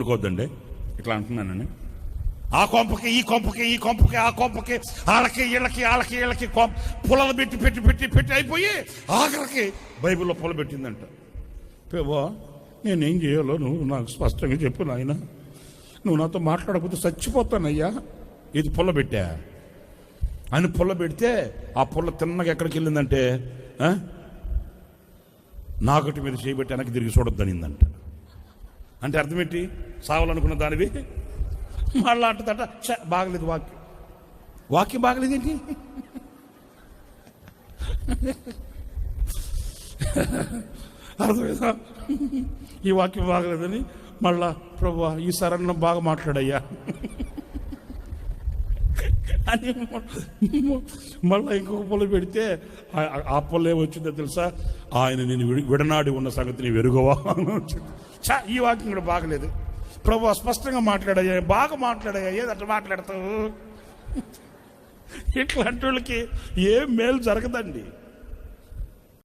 అనుకోద్దండి, ఇట్లా అంటున్నానని. ఆ కొంపకి ఈ కొంపకి ఈ కొంపకి ఆ కొంపకి వాళ్ళకి వీళ్ళకి పొలాలు పెట్టి పెట్టి పెట్టి పెట్టి అయిపోయి ఆఖరికి బైబిల్లో పొల పెట్టిందంట. పేవా నేనేం చేయాలో నువ్వు నాకు స్పష్టంగా చెప్పు నాయన, నువ్వు నాతో మాట్లాడకపోతే చచ్చిపోతానయ్యా. ఇది పొల పెట్టా అని పొల పెడితే ఆ పొల తిన్నగా ఎక్కడికి వెళ్ళిందంటే నాగటి మీద చేయబెట్టి వెనక్కి తిరిగి చూడొద్దనిందంట. అంటే అర్థమేంటి? సావాలనుకున్న దానివి మళ్ళా అంటదట, బాగలేదు వాక్యం బాగలేదేంటి? అర్థమైందా? ఈ వాక్యం బాగలేదని మళ్ళా ప్రభువా ఈ సరణ బాగా మాట్లాడయ్యా అని మళ్ళీ ఇంకొక పొల పెడితే ఆ పొల ఏమొచ్చిందో తెలుసా? ఆయన నేను విడనాడి ఉన్న సంగతిని వెరుగవా ఈ వాక్యం కూడా బాగలేదు. ప్రభు స్పష్టంగా మాట్లాడయ్యా, బాగా మాట్లాడయ్యా, ఏదంటే మాట్లాడతావు. ఇట్లాంటి వాళ్ళకి ఏం మేలు జరగదండి.